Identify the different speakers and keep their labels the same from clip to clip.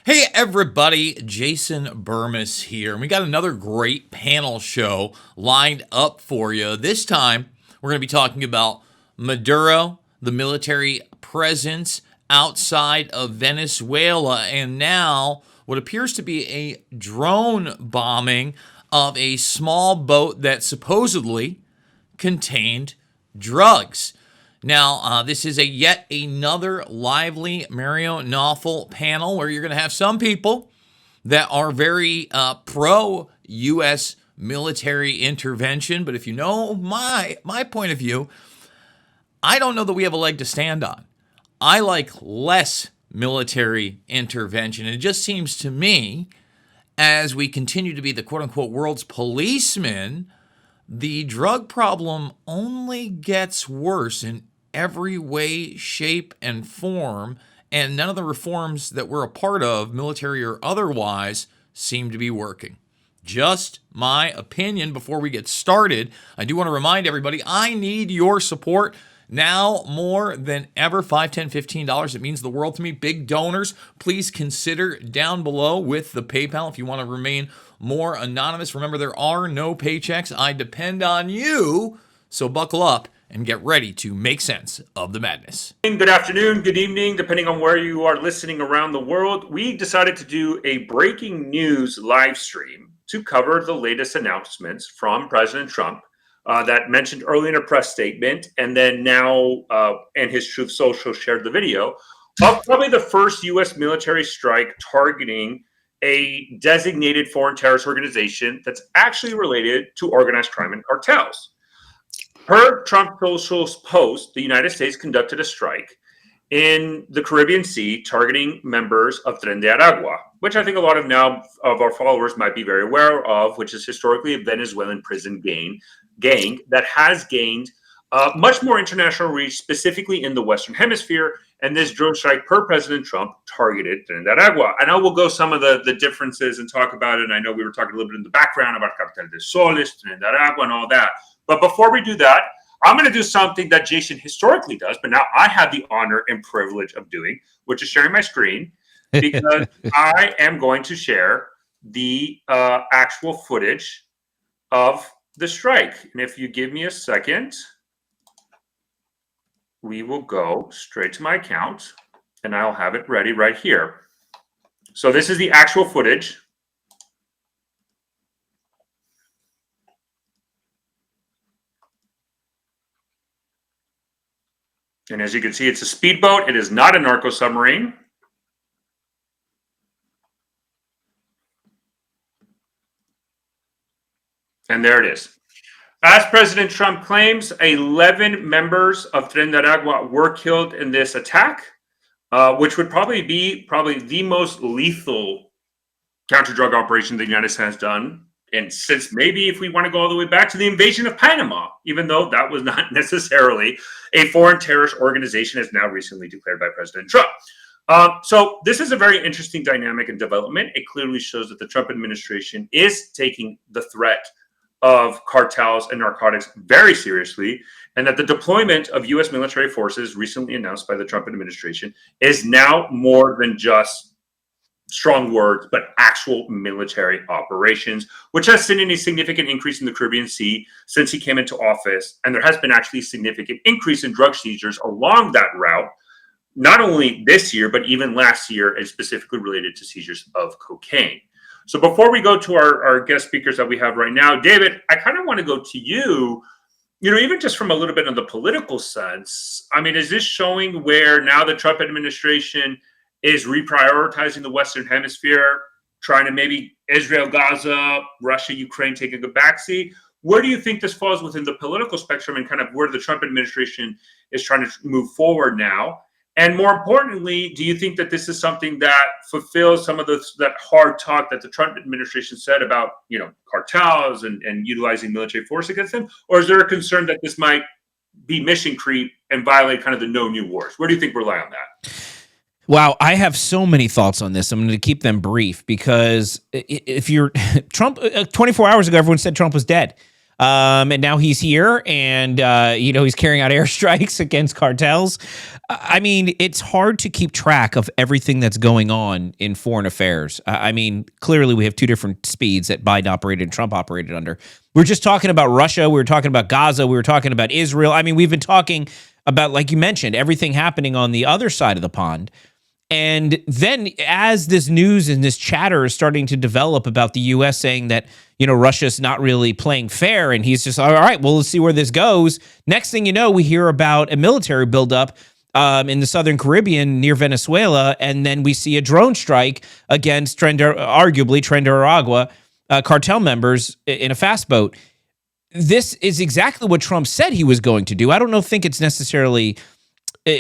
Speaker 1: Hey everybody, Jason Bermas here. And we got another great panel show lined up for you. This time, we're going to be talking about Maduro, the military presence outside of Venezuela, and now what appears to be a drone bombing of a small boat that supposedly contained drugs. Now, this is yet another lively Mario Nawful panel where you're going to have some people that are very pro-U.S. military intervention. But if you know my point of view, I don't know that we have a leg to stand on. I like less military intervention. And it just seems to me, as we continue to be the quote-unquote world's policemen, the drug problem only gets worse in every way, shape, and form, and none of the reforms that we're a part of, military or otherwise, seem to be working. Just my opinion before we get started. I do want to remind everybody, I need your support now more than ever. $5, $10, $15. It means the world to me. Big donors, please consider down below with the PayPal if you want to remain more anonymous. Remember, there are no paychecks. I depend on you, so buckle up and get ready to make sense of the madness.
Speaker 2: Good afternoon, good evening, depending on where you are listening around the world. We decided to do a breaking news live stream to cover the latest announcements from President Trump that mentioned earlier in a press statement, and then now and his Truth Social shared the video of probably the first U.S. military strike targeting a designated foreign terrorist organization that's actually related to organized crime and cartels. Per Trump Social's post, the United States conducted a strike in the Caribbean Sea targeting members of Tren de Aragua, which I think a lot of now of our followers might be very aware of, which is historically a Venezuelan prison gang that has gained much more international reach, specifically in the Western Hemisphere. And this drone strike per President Trump targeted Tren de Aragua. I know we'll go some of the differences and talk about it. And I know we were talking a little bit in the background about Cartel de Soles, Tren de Aragua, and all that. But before we do that, I'm going to do something that Jason historically does, but now I have the honor and privilege of doing, which is sharing my screen, because I am going to share the actual footage of the strike. And if you give me a second, we will go straight to my account, and I'll have it ready right here. So this is the actual footage. And as you can see, it's a speedboat. It is not a narco submarine. And there it is. As President Trump claims, 11 members of Tren de Aragua were killed in this attack, which would probably be the most lethal counter-drug operation the United States has done. And since maybe if we want to go all the way back to the invasion of Panama, even though that was not necessarily a foreign terrorist organization, as now recently declared by President Trump. So this is a very interesting dynamic and development. It clearly shows that the Trump administration is taking the threat of cartels and narcotics very seriously, and that the deployment of U.S. military forces recently announced by the Trump administration is now more than just strong words, but actual military operations, which has seen a significant increase in the Caribbean Sea since he came into office. And there has been actually a significant increase in drug seizures along that route, not only this year, but even last year, and specifically related to seizures of cocaine. So before we go to our guest speakers that we have right now, David, I kind of want to go to you, even just from a little bit of the political sense. I mean, is this showing where now the Trump administration is reprioritizing the Western Hemisphere, trying to maybe Israel, Gaza, Russia, Ukraine taking a backseat? Where do you think this falls within the political spectrum and kind of where the Trump administration is trying to move forward now? And more importantly, do you think that this is something that fulfills some of that hard talk that the Trump administration said about, cartels and utilizing military force against them? Or is there a concern that this might be mission creep and violate kind of the no new wars? Where do you think we're lying on that?
Speaker 3: Wow, I have so many thoughts on this. I'm going to keep them brief because if you're Trump, 24 hours ago, everyone said Trump was dead. And now he's here, and he's carrying out airstrikes against cartels. I mean, it's hard to keep track of everything that's going on in foreign affairs. I mean, clearly we have two different speeds that Biden operated and Trump operated under. We're just talking about Russia. We were talking about Gaza. We were talking about Israel. I mean, we've been talking about, like you mentioned, everything happening on the other side of the pond. And then as this news and this chatter is starting to develop about the U.S. saying that, Russia's not really playing fair, and he's just, all right, well, let's see where this goes. Next thing you know, we hear about a military buildup in the Southern Caribbean near Venezuela, and then we see a drone strike against arguably Tren de Aragua cartel members in a fast boat. This is exactly what Trump said he was going to do. I don't think it's necessarily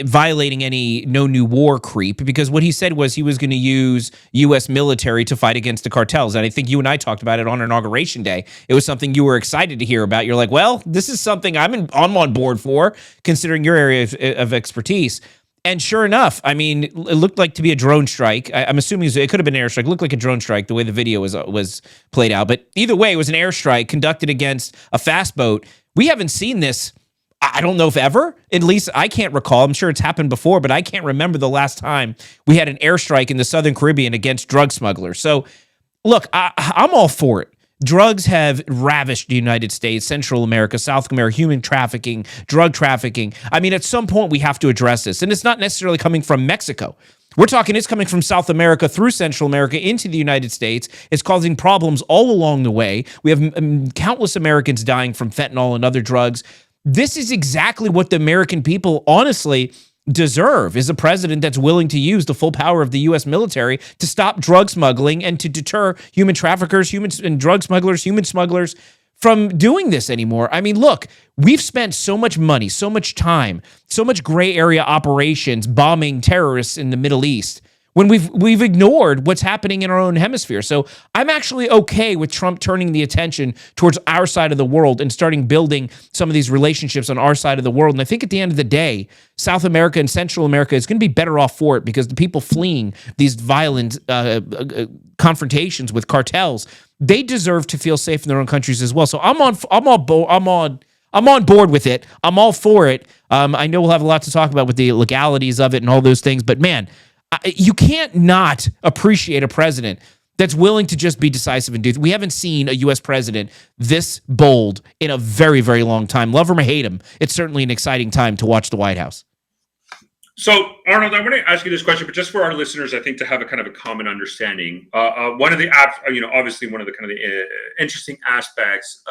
Speaker 3: violating any no new war creep, because what he said was he was going to use U.S. military to fight against the cartels. And I think you and I talked about it on Inauguration Day. It was something you were excited to hear about. You're like, well, this is something I'm on board for, considering your area of expertise. And sure enough, I mean, it looked like to be a drone strike. I'm assuming it could have been an airstrike. It looked like a drone strike the way the video was played out. But either way, it was an airstrike conducted against a fast boat. We haven't seen this, I don't know if ever. At least I can't recall. I'm sure it's happened before, but I can't remember the last time we had an airstrike in the Southern Caribbean against drug smugglers. So, look, I'm all for it. Drugs have ravished the United States, Central America, South America, human trafficking, drug trafficking. I mean, at some point we have to address this. And it's not necessarily coming from Mexico. We're talking it's coming from South America through Central America into the United States. It's causing problems all along the way. We have countless Americans dying from fentanyl and other drugs. This is exactly what the American people honestly deserve, is a president that's willing to use the full power of the U.S. military to stop drug smuggling and to deter human traffickers, human smugglers from doing this anymore. I mean, look, we've spent so much money, so much time, so much gray area operations bombing terrorists in the Middle East, when we've ignored what's happening in our own hemisphere. So I'm actually okay with Trump turning the attention towards our side of the world and starting building some of these relationships on our side of the world. And I think at the end of the day, South America and Central America is going to be better off for it, because the people fleeing these violent confrontations with cartels, they deserve to feel safe in their own countries as well. So I'm on board with it. I'm all for it. I know we'll have a lot to talk about with the legalities of it and all those things, but man, you can't not appreciate a president that's willing to just be decisive and do. We haven't seen a U.S. president this bold in a very, very long time. Love him or hate him, it's certainly an exciting time to watch the White House.
Speaker 2: So, Arnold, I want to ask you this question, but just for our listeners, I think to have a kind of a common understanding. One of the obviously one of the kind of the interesting aspects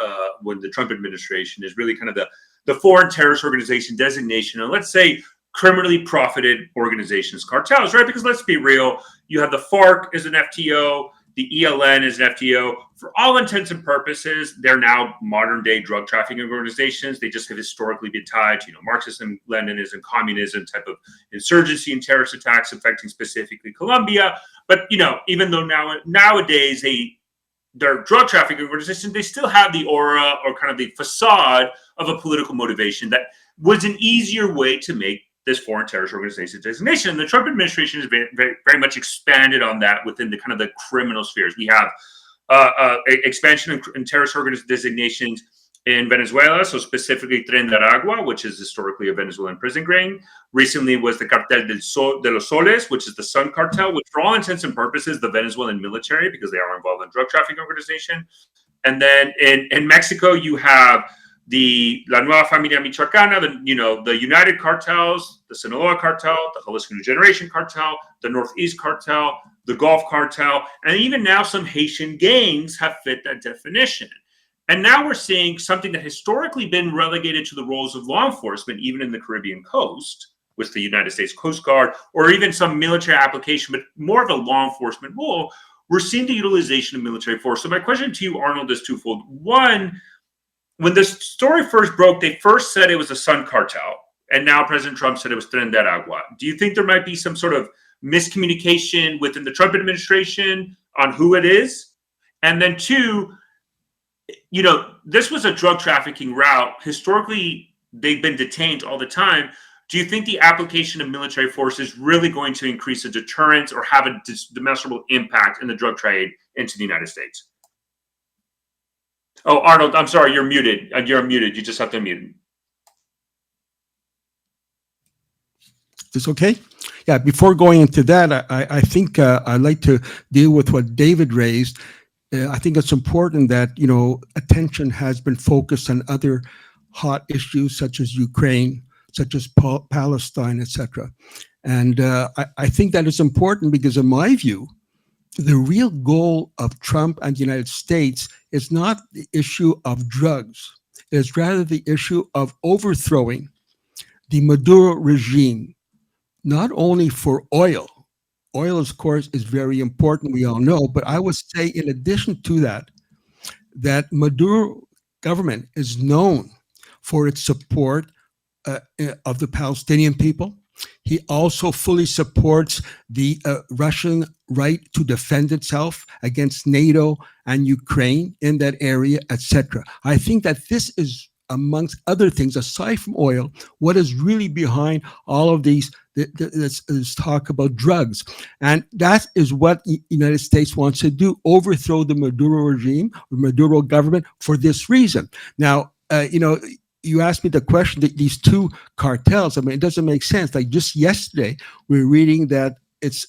Speaker 2: with the Trump administration is really kind of the foreign terrorist organization designation, and let's say criminally profited organizations, cartels, right? Because let's be real, you have the FARC as an FTO, the ELN is an FTO. For all intents and purposes, they're now modern day drug trafficking organizations. They just have historically been tied to, Marxism, Leninism, communism type of insurgency and terrorist attacks affecting specifically Colombia. But, even though nowadays they're drug trafficking organizations, they still have the aura or kind of the facade of a political motivation that was an easier way to make this foreign terrorist organization designation. And the Trump administration has been very, very much expanded on that within the kind of the criminal spheres. We have expansion in terrorist organization designations in Venezuela, so specifically Tren de Aragua, which is historically a Venezuelan prison gang. Recently was the cartel de los Soles, which is the Sun cartel, which for all intents and purposes, the Venezuelan military, because they are involved in drug trafficking organization. And then in Mexico, you have the La Nueva Familia Michoacana, the United Cartels, the Sinaloa Cartel, the Jalisco New Generation Cartel, the Northeast Cartel, the Gulf Cartel, and even now some Haitian gangs have fit that definition. And now we're seeing something that historically been relegated to the roles of law enforcement, even in the Caribbean coast, with the United States Coast Guard, or even some military application, but more of a law enforcement role. We're seeing the utilization of military force. So my question to you, Arnold, is twofold. One, when the story first broke, they first said it was the Sun cartel, and now President Trump said it was Tren de Aragua. Do you think there might be some sort of miscommunication within the Trump administration on who it is? And then two, this was a drug trafficking route. Historically, they've been detained all the time. Do you think the application of military force is really going to increase the deterrence or have a demonstrable impact in the drug trade into the United States? Oh, Arnold, I'm sorry, you're muted. You're muted. You just have to mute.
Speaker 4: Is this okay? Yeah, before going into that, I think I'd like to deal with what David raised. I think it's important that, attention has been focused on other hot issues such as Ukraine, such as Palestine, etc. And I think that is important because, in my view, the real goal of Trump and the United States is not the issue of drugs. It is rather the issue of overthrowing the Maduro regime, not only for oil. Oil, of course, is very important, we all know, but I would say in addition to that, that Maduro government is known for its support of the Palestinian people. He also fully supports the Russian right to defend itself against NATO and Ukraine in that area, etc. I think that this is, amongst other things, aside from oil, what is really behind all of these this talk about drugs. And that is what the United States wants to do, overthrow the Maduro regime, or Maduro government, for this reason. Now, you asked me the question that these two cartels, I mean, it doesn't make sense. Like just yesterday, we were reading that it's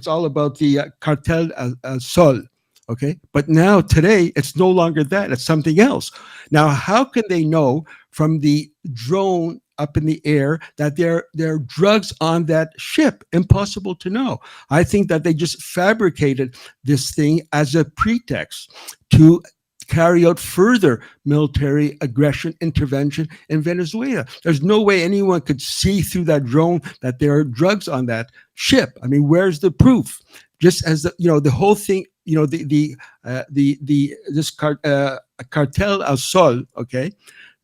Speaker 4: all about the cartel al Sol. Okay. But now today, it's no longer that. It's something else. Now, how can they know from the drone up in the air that there are drugs on that ship? Impossible to know. I think that they just fabricated this thing as a pretext to carry out further military aggression intervention in Venezuela. There's no way anyone could see through that drone that there are drugs on that ship. I mean, where's the proof? Just as the whole thing, this cartel al Sol, okay,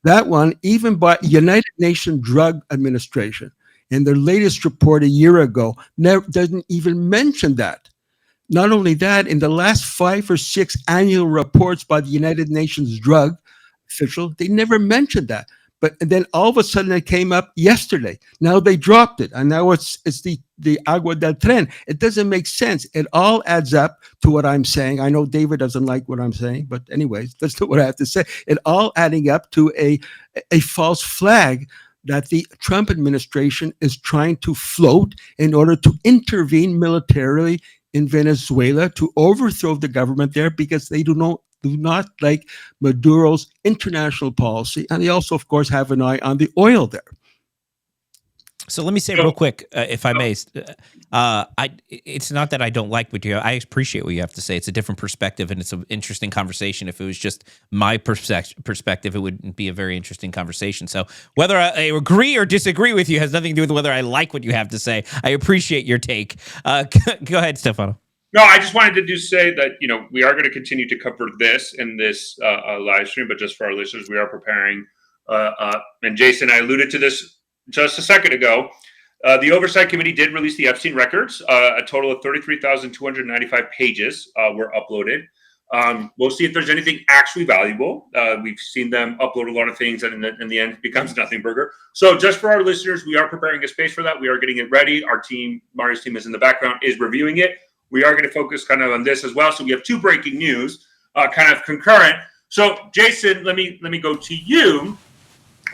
Speaker 4: that one, even by United Nations Drug Administration, in their latest report a year ago, doesn't even mention that. Not only that, in the last 5 or 6 annual reports by the United Nations drug official, they never mentioned that. But then all of a sudden it came up yesterday. Now they dropped it. And now it's the agua del tren. It doesn't make sense. It all adds up to what I'm saying. I know David doesn't like what I'm saying, but anyways, that's not what I have to say. It all adding up to a false flag that the Trump administration is trying to float in order to intervene militarily in Venezuela to overthrow the government there, because they do not like Maduro's international policy. And they also, of course, have an eye on the oil there.
Speaker 3: So let me say real quick, if I may, it's not that I don't like what I appreciate what you have to say. It's a different perspective, and it's an interesting conversation. If it was just my perspective, it wouldn't be a very interesting conversation. So whether I agree or disagree with you has nothing to do with whether I like what you have to say. I appreciate your take. Go ahead, Stefano.
Speaker 2: No, I just wanted to say that, we are going to continue to cover this in this live stream, but just for our listeners, we are preparing, and Jason, I alluded to this just a second ago. The Oversight Committee did release the Epstein records. A total of 33,295 pages were uploaded. We'll see if there's anything actually valuable. We've seen them upload a lot of things, and in the end, it becomes nothing burger. So just for our listeners, we are preparing a space for that. We are getting it ready. Our team, Mario's team, is in the background, is reviewing it. We are going to focus kind of on this as well. So we have 2 breaking news, kind of concurrent. So Jason, let me go to you.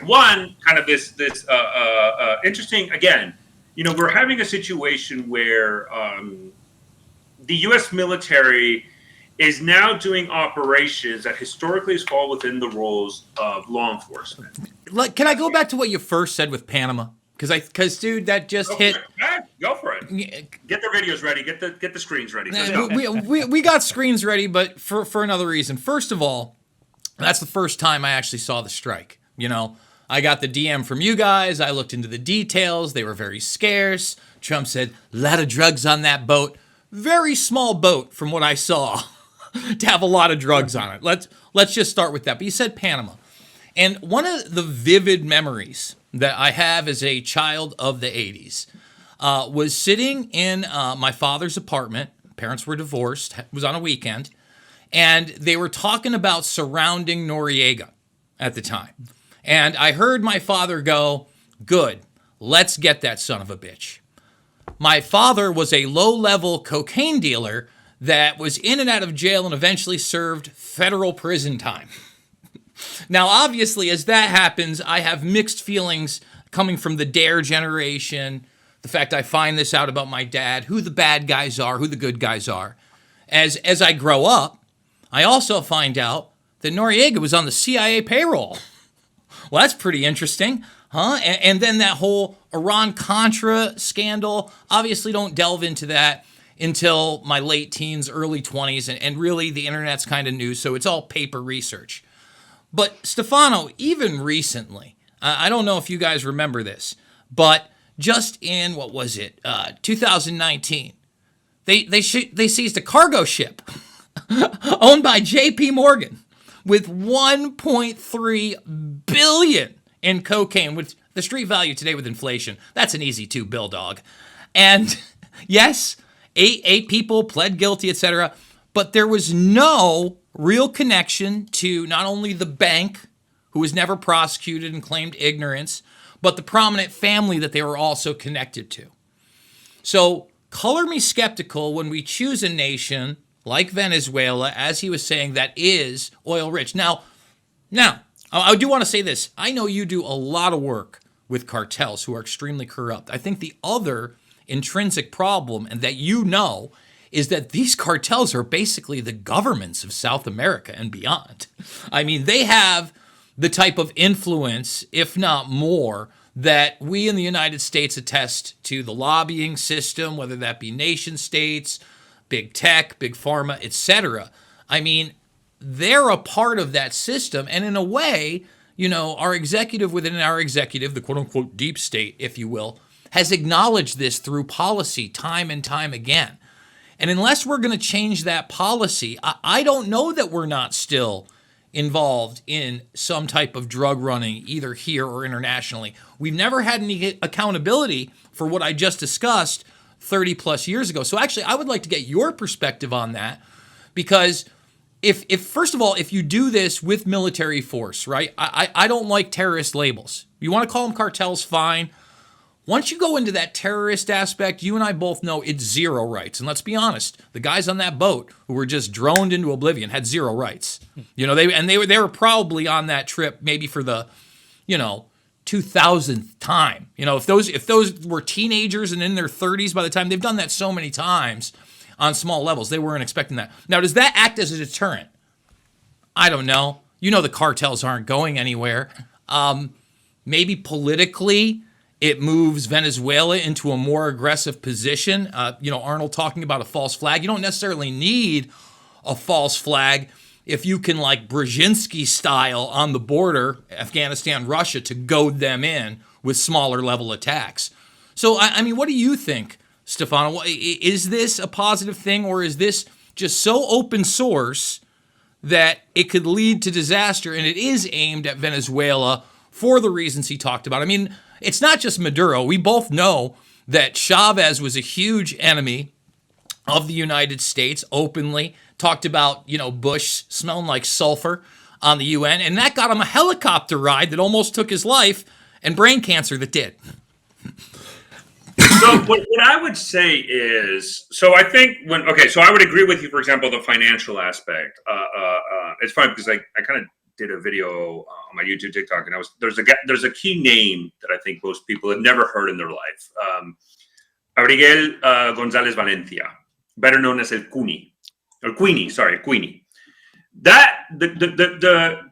Speaker 2: One, kind of this interesting, again, we're having a situation where the U.S. military is now doing operations that historically fall within the roles of law enforcement.
Speaker 1: Can I go back to what you first said with Panama? Because dude, that just hit.
Speaker 2: Go for it. Get the videos ready. Get the screens ready.
Speaker 1: We got screens ready, but for another reason. First of all, that's the first time I actually saw the strike. I got the DM from you guys. I looked into the details. They were very scarce. Trump said, a lot of drugs on that boat. Very small boat from what I saw to have a lot of drugs on it. Let's just start with that. But you said Panama. And one of the vivid memories that I have as a child of the 80s was sitting in my father's apartment. Parents were divorced. It was on a weekend. And they were talking about surrounding Noriega at the time. And I heard my father go, good, let's get that son of a bitch. My father was a low-level cocaine dealer that was in and out of jail and eventually served federal prison time. Now, obviously, as that happens, I have mixed feelings coming from the Dare generation, the fact I find this out about my dad, who the bad guys are, who the good guys are. As I grow up, I also find out that Noriega was on the CIA payroll. Well, that's pretty interesting, huh? And then that whole Iran-Contra scandal, obviously don't delve into that until my late teens, early 20s, and really the internet's kind of new, so it's all paper research. But Stefano, even recently, I don't know if you guys remember this, but just in, 2019, they seized a cargo ship owned by J.P. Morgan with 1.3 billion in cocaine, with the street value today with inflation. That's an easy $2 billion, dog. And yes, eight people pled guilty, etc. But there was no real connection to not only the bank, who was never prosecuted and claimed ignorance, but the prominent family that they were also connected to. So color me skeptical when we choose a nation like Venezuela, as he was saying, that is oil rich. Now, I do want to say this. I know you do a lot of work with cartels who are extremely corrupt. I think the other intrinsic problem, and that you know, is that these cartels are basically the governments of South America and beyond. I mean, they have the type of influence, if not more, that we in the United States attest to the lobbying system, whether that be nation states, big tech, big pharma, etc. I mean, they're a part of that system. And in a way, you know, our executive within our executive, the quote unquote deep state, if you will, has acknowledged this through policy time and time again. And unless we're going to change that policy, I don't know that we're not still involved in some type of drug running, either here or internationally. We've never had any accountability for what I just discussed 30 plus years ago. So actually, I would like to get your perspective on that, because if first of all, if you do this with military force, right? I don't like terrorist labels. You want to call them cartels, fine. Once you go into that terrorist aspect, you and I both know it's zero rights. And let's be honest, the guys on that boat who were just droned into oblivion had zero rights. You know, they were probably on that trip maybe for the, 2000th time. You know, if those were teenagers and in their 30s by the time, they've done that so many times on small levels, they weren't expecting that. Now, does that act as a deterrent? I don't know. You know, the cartels aren't going anywhere. Maybe politically, it moves Venezuela into a more aggressive position. Arnold talking about a false flag. You don't necessarily need a false flag if you can, like Brzezinski style on the border, Afghanistan, Russia, to goad them in with smaller level attacks. So, I mean, what do you think, Stefano? Is this a positive thing, or is this just so open source that it could lead to disaster, and it is aimed at Venezuela for the reasons he talked about? I mean, it's not just Maduro. We both know that Chavez was a huge enemy of the United States, openly talked about, Bush smelling like sulfur on the UN, and that got him a helicopter ride that almost took his life, and brain cancer that did.
Speaker 2: So what I would say is, so I would agree with you, for example, the financial aspect. It's funny because I kind of did a video on my YouTube, TikTok, and there's a key name that I think most people have never heard in their life. Abriguel González Valencia, better known as El Cuni, or Queenie. That the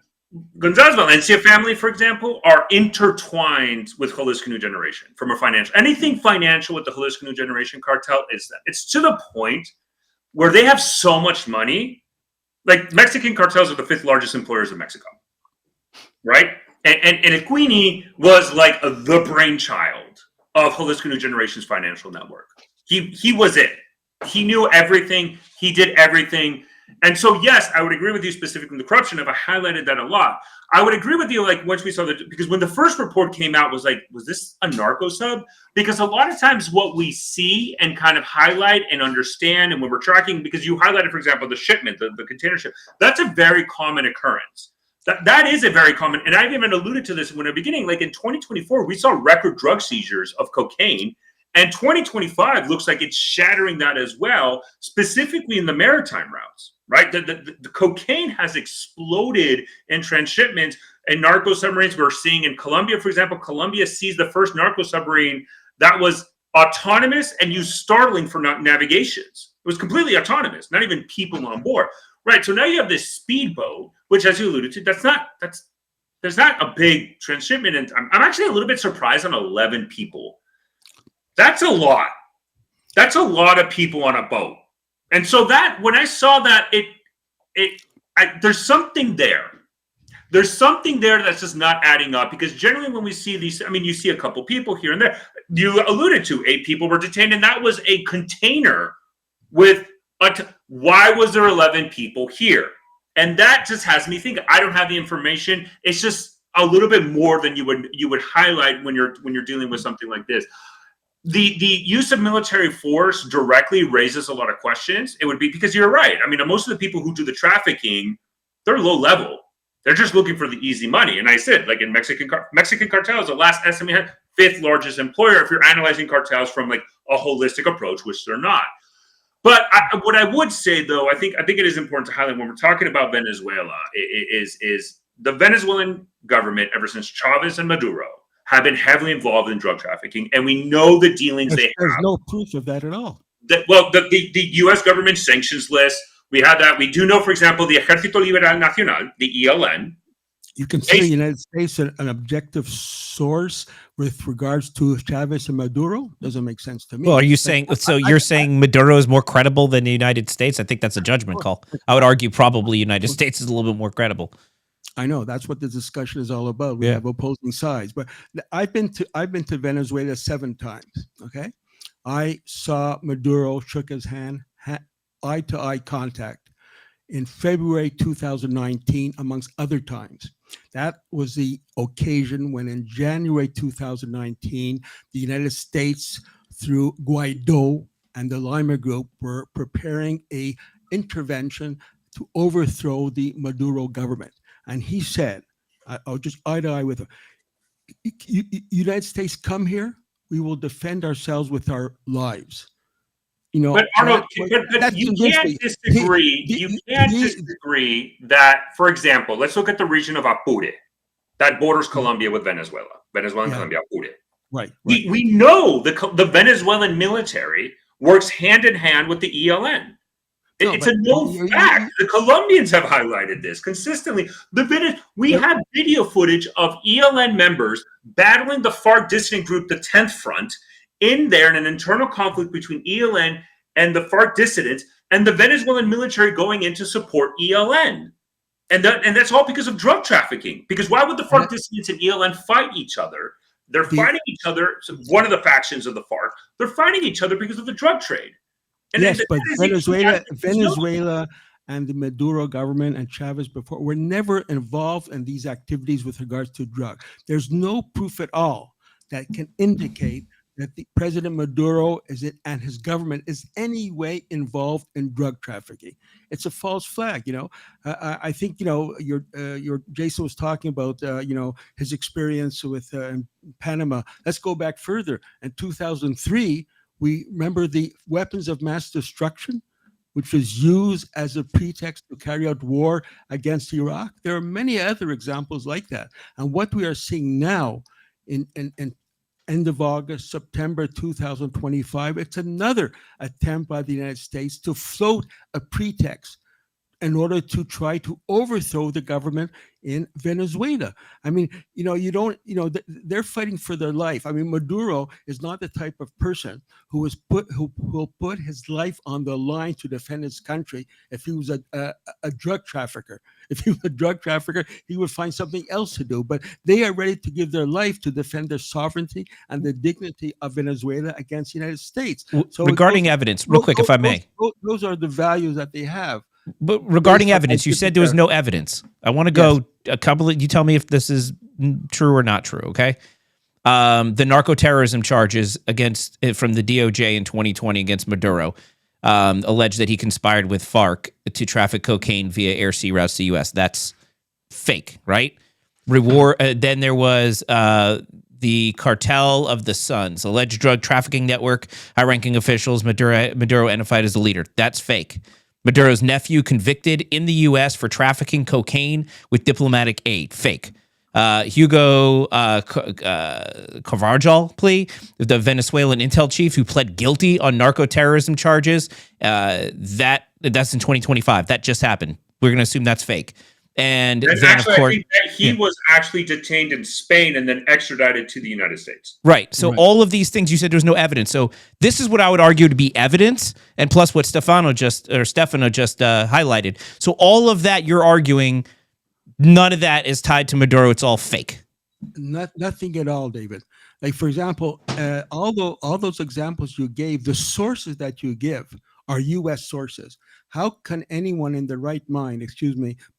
Speaker 2: González Valencia family, for example, are intertwined with Jalisco New Generation from a anything financial with the Jalisco New Generation cartel is that. It's to the point where they have so much money. Like, Mexican cartels are the 5th largest employers in Mexico, right? And Equini was like the brainchild of Jalisco New Generation's financial network. He was it. He knew everything. He did everything. And so, yes, I would agree with you specifically on the corruption. If I highlighted that a lot, I would agree with you. Like, once we saw that, because when the first report came out, was this a narco sub? Because a lot of times what we see and kind of highlight and understand, and when we're tracking, because you highlighted, for example, the shipment, the container ship, that's a very common occurrence. That is a very common, and I've even alluded to this when the beginning, like in 2024, we saw record drug seizures of cocaine And 2025 looks like it's shattering that as well, specifically in the maritime routes, right? The cocaine has exploded in transshipment and narco submarines. We're seeing in Colombia, for example, Colombia seized the first narco submarine that was autonomous and used Starlink for navigations. It was completely autonomous, not even people on board. Right. So now you have this speedboat, which, as you alluded to, there's not a big transshipment. And I'm actually a little bit surprised on 11 people. That's a lot. That's a lot of people on a boat. And so that when I saw that, there's something there. There's something there that's just not adding up, because generally when we see these, I mean, you see a couple people here and there. You alluded to 8 people were detained, and that was a container with why was there 11 people here? And that just has me thinking. I don't have the information. It's just a little bit more than you would highlight when you're dealing with something like this. The use of military force directly raises a lot of questions. It would be because you're right. I mean, most of the people who do the trafficking, they're low level. They're just looking for the easy money. And I said, like in Mexican cartels, the last estimate had 5th largest employer if you're analyzing cartels from like a holistic approach, which they're not. But what I would say, though, I think it is important to highlight when we're talking about Venezuela is the Venezuelan government, ever since Chavez and Maduro, have been heavily involved in drug trafficking, and we know the dealings they have.
Speaker 4: There's no proof of that at all.
Speaker 2: The U.S. government sanctions list, we have that. We do know, for example, the Ejército Liberal Nacional, the ELN.
Speaker 4: You consider the United States an objective source with regards to Chavez and Maduro? Doesn't make sense to me.
Speaker 3: Well, are you saying so? You're saying Maduro is more credible than the United States? I think that's a judgment call. I would argue probably United States is a little bit more credible.
Speaker 4: I know that's what the discussion is all about. We have opposing sides, but I've been to Venezuela 7 times. Okay, I saw Maduro, shook his hand, eye to eye contact in February 2019, amongst other times. That was the occasion when in January 2019, the United States, through Guaido and the Lima Group, were preparing a intervention to overthrow the Maduro government. And he said, I'll just eye to eye with him, United States, come here, we will defend ourselves with our lives. You know,
Speaker 2: but Arnold, but you can't disagree. You can't disagree that, for example, let's look at the region of Apure that borders Colombia with Venezuela. Venezuela and Colombia, Apure.
Speaker 4: Right.
Speaker 2: We know the Venezuelan military works hand in hand with the ELN. It's a known fact. The Colombians have highlighted this consistently. We have video footage of ELN members battling the FARC dissident group, the 10th Front, in there in an internal conflict between ELN and the FARC dissidents, and the Venezuelan military going in to support ELN. And that's all because of drug trafficking. Because why would the FARC dissidents and ELN fight each other? They're fighting each other. So one of the factions of the FARC, they're fighting each other because of the drug trade. And
Speaker 4: yes, but Venezuela and the Maduro government and Chavez before were never involved in these activities with regards to drug. There's no proof at all that can indicate that the President Maduro and his government is any way involved in drug trafficking. It's a false flag. You know, I think your Jason was talking about his experience with Panama. Let's go back further. In 2003, we remember the weapons of mass destruction, which was used as a pretext to carry out war against Iraq. There are many other examples like that. And what we are seeing now in end of August, September 2025, it's another attempt by the United States to float a pretext in order to try to overthrow the government in Venezuela. I mean, they're fighting for their life. I mean, Maduro is not the type of person who will put his life on the line to defend his country if he was a drug trafficker. If he was a drug trafficker, he would find something else to do. But they are ready to give their life to defend their sovereignty and the dignity of Venezuela against the United States.
Speaker 3: So regarding evidence, real quick, if I may.
Speaker 4: Those are the values that they have.
Speaker 3: But regarding evidence, you said there was no evidence. I want to go a couple of, you tell me if this is true or not true, okay? The narco-terrorism charges from the DOJ in 2020 against Maduro alleged that he conspired with FARC to traffic cocaine via air-sea routes to the U.S. That's fake, right? Then there was the the cartel of the Suns, alleged drug trafficking network, high-ranking officials, Maduro identified as the leader. That's fake. Maduro's nephew convicted in the U.S. for trafficking cocaine with diplomatic aid. Fake. Hugo Carvajal plea, the Venezuelan intel chief who pled guilty on narco-terrorism charges, that's in 2025. That just happened. We're going to assume that's fake. And then,
Speaker 2: actually,
Speaker 3: of course,
Speaker 2: I think that he was actually detained in Spain and then extradited to the United States.
Speaker 3: Right. So all of these things, you said there's no evidence. So this is what I would argue to be evidence, and plus what Stefano just highlighted. So all of that you're arguing, none of that is tied to Maduro. It's all fake.
Speaker 4: Nothing at all, David. Like, for example, all those examples you gave, the sources that you give are U.S. sources. How can anyone in the right mind,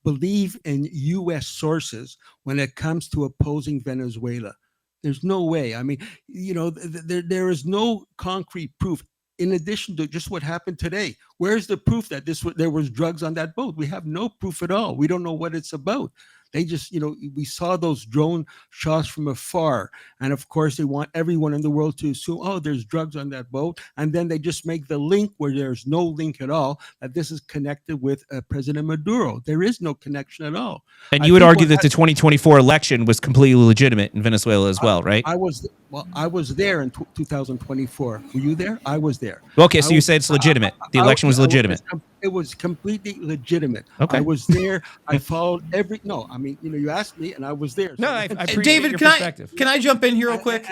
Speaker 4: believe in U.S. sources when it comes to opposing Venezuela? There's no way. I mean, there is no concrete proof. In addition to just what happened today, where's the proof that there was drugs on that boat? We have no proof at all. We don't know what it's about. They just, we saw those drone shots from afar. And of course, they want everyone in the world to assume, oh, there's drugs on that boat. And then they just make the link where there's no link at all, that this is connected with President Maduro. There is no connection at all.
Speaker 3: And you would argue that the 2024 election was completely legitimate in Venezuela as well, right?
Speaker 4: I was there in 2024. Were you there? I was there.
Speaker 3: Okay, so you say it's legitimate. The election was legitimate.
Speaker 4: It was completely legitimate.
Speaker 3: Okay.
Speaker 4: I was there. I followed you asked me, and I was there.
Speaker 3: No, I appreciate
Speaker 1: David,
Speaker 3: your perspective.
Speaker 1: can I jump in here real quick?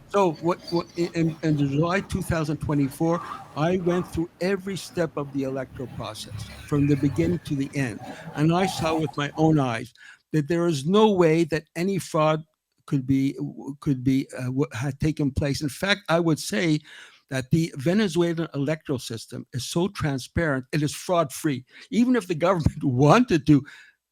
Speaker 4: So what in July 2024, I went through every step of the electoral process from the beginning to the end, and I saw with my own eyes that there is no way that any fraud had taken place. In fact, I would say that the Venezuelan electoral system is so transparent, it is fraud-free. Even if the government wanted to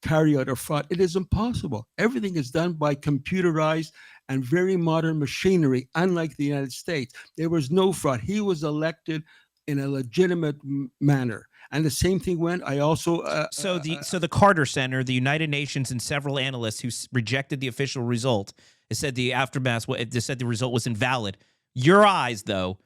Speaker 4: carry out a fraud, it is impossible. Everything is done by computerized and very modern machinery, unlike the United States. There was no fraud. He was elected in a legitimate manner. And the same thing went. I also
Speaker 3: So the Carter Center, the United Nations, and several analysts who rejected the official result, it said the aftermath. They said the result was invalid. Your eyes, though,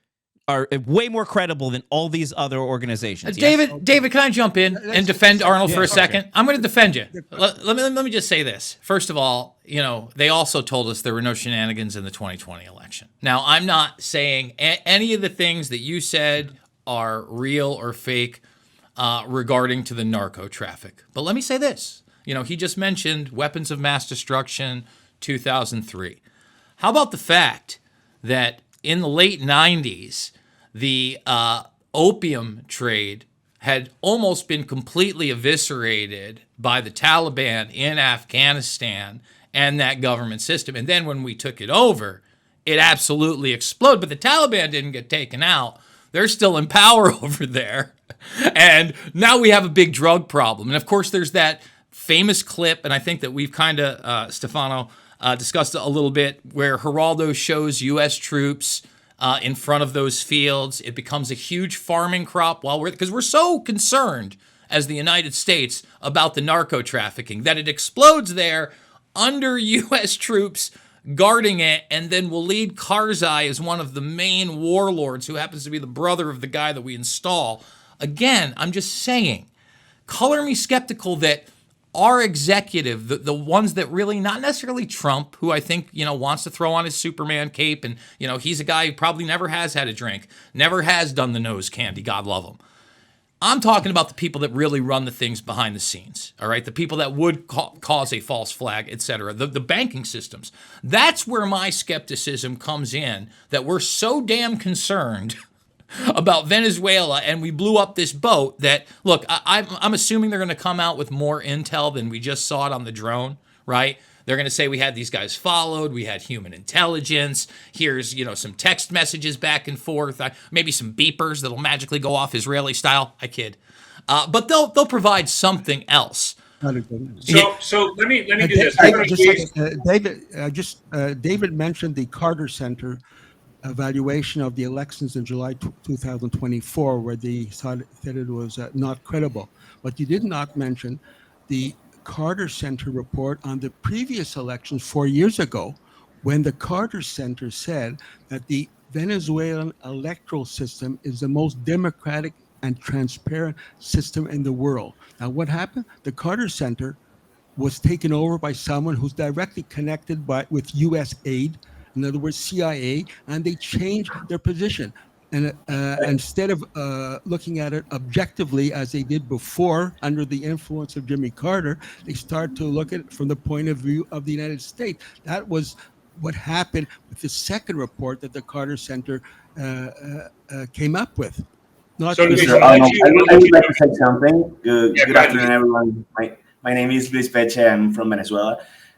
Speaker 3: are way more credible than all these other organizations.
Speaker 1: David,
Speaker 3: Yes?
Speaker 1: David, can I jump in and defend Arnold for a second?
Speaker 3: Okay.
Speaker 1: I'm going to defend you. Let me just say this. First of all, they also told us there were no shenanigans in the 2020 election. Now, I'm not saying any of the things that you said are real or fake regarding to the narco traffic. But let me say this. He just mentioned weapons of mass destruction, 2003. How about the fact that in the late 90s, the opium trade had almost been completely eviscerated by the Taliban in Afghanistan and that government system. And then when we took it over, it absolutely exploded. But the Taliban didn't get taken out. They're still in power over there. And now we have a big drug problem. And of course, there's that famous clip, and I think that we've kind of, Stefano, discussed a little bit, where Geraldo shows U.S. troops in front of those fields. It becomes a huge farming crop because we're so concerned as the United States about the narco trafficking that it explodes there under U.S. troops guarding it, and then Walid Karzai is one of the main warlords who happens to be the brother of the guy that we install. Again, I'm just saying, color me skeptical that our executive, the ones that really, not necessarily Trump, who I think, wants to throw on his Superman cape, and, he's a guy who probably never has had a drink, never has done the nose candy, God love him. I'm talking about the people that really run the things behind the scenes, all right? The people that would cause a false flag, et cetera, the banking systems. That's where my skepticism comes in, that we're so damn concerned about Venezuela, and we blew up this boat that, look, I'm assuming they're going to come out with more intel than we just saw it on the drone, right? They're going to say we had these guys followed, we had human intelligence, here's, some text messages back and forth, maybe some beepers that'll magically go off Israeli style. I kid. But they'll provide something else.
Speaker 2: So let me do this.
Speaker 4: David mentioned the Carter Center evaluation of the elections in July 2024, where they said it was not credible. But you did not mention the Carter Center report on the previous elections 4 years ago, when the Carter Center said that the Venezuelan electoral system is the most democratic and transparent system in the world. Now, what happened? The Carter Center was taken over by someone who's directly connected with U.S. aid, in other words, CIA, and they changed their position. And instead of looking at it objectively as they did before under the influence of Jimmy Carter, they start to look at it from the point of view of the United States. That was what happened with the second report that the Carter Center came up with. Not
Speaker 2: So,
Speaker 4: just
Speaker 2: Luis,
Speaker 5: Mr.
Speaker 2: I'll let
Speaker 5: Arnold,
Speaker 2: you. I'll
Speaker 5: I
Speaker 2: let
Speaker 5: would
Speaker 2: you.
Speaker 5: like to say something.
Speaker 2: Yeah,
Speaker 5: Good
Speaker 2: go ahead,
Speaker 5: afternoon,
Speaker 2: Luis.
Speaker 5: everyone. My name is Luis Peche. I'm from Venezuela,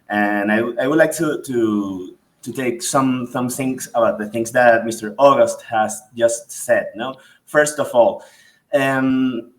Speaker 5: and I would like to take some things about the things that Mr. August has just said. No, first of all, um,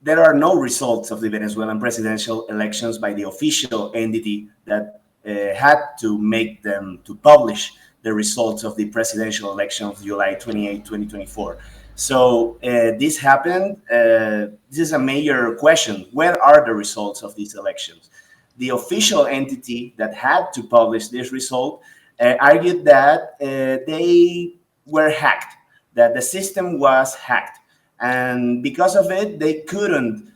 Speaker 5: there are no results of the Venezuelan presidential elections by the official entity that had to make them to publish the results of the presidential election of July 28, 2024. So this happened. This is a major question. Where are the results of these elections? The official entity that had to publish this result argued that they were hacked, that the system was hacked. And because of it, they couldn't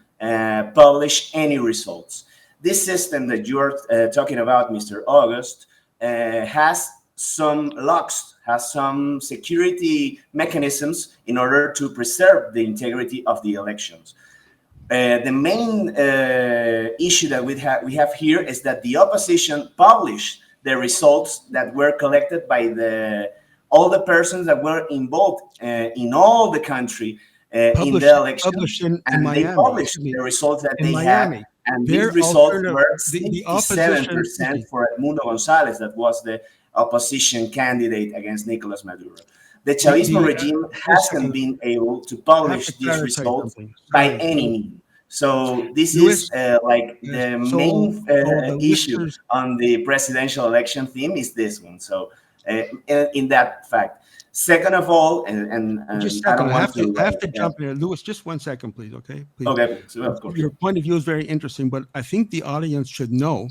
Speaker 5: publish any results. This system that you're talking about, Mr. August, has some locks, has some security mechanisms in order to preserve the integrity of the elections. The main issue that we have here is that the opposition published the results that were collected by all the persons that were involved in all the country in the election,
Speaker 4: published in
Speaker 5: and they
Speaker 4: Miami.
Speaker 5: published the results that
Speaker 4: In
Speaker 5: they had,
Speaker 4: Miami,
Speaker 5: and
Speaker 4: their
Speaker 5: these results
Speaker 4: alternative,
Speaker 5: were
Speaker 4: the opposition.
Speaker 5: 67% for Edmundo Gonzalez, that was the opposition candidate against Nicolas Maduro. The Chavismo regime hasn't been able to
Speaker 4: I have
Speaker 5: publish
Speaker 4: to
Speaker 5: these
Speaker 4: clarify
Speaker 5: results
Speaker 4: something.
Speaker 5: by
Speaker 4: Sorry.
Speaker 5: any means. So this
Speaker 4: Luis,
Speaker 5: is like the
Speaker 4: so
Speaker 5: main
Speaker 4: the
Speaker 5: issue
Speaker 4: listeners,
Speaker 5: on the presidential election theme is this one. So in that fact, second of all, and
Speaker 4: just a
Speaker 5: I
Speaker 4: second,
Speaker 5: don't want to.
Speaker 4: I have to jump in. Luis, just 1 second, please. Okay, please.
Speaker 5: Okay, so of course.
Speaker 4: Your point of view is very interesting, but I think the audience should know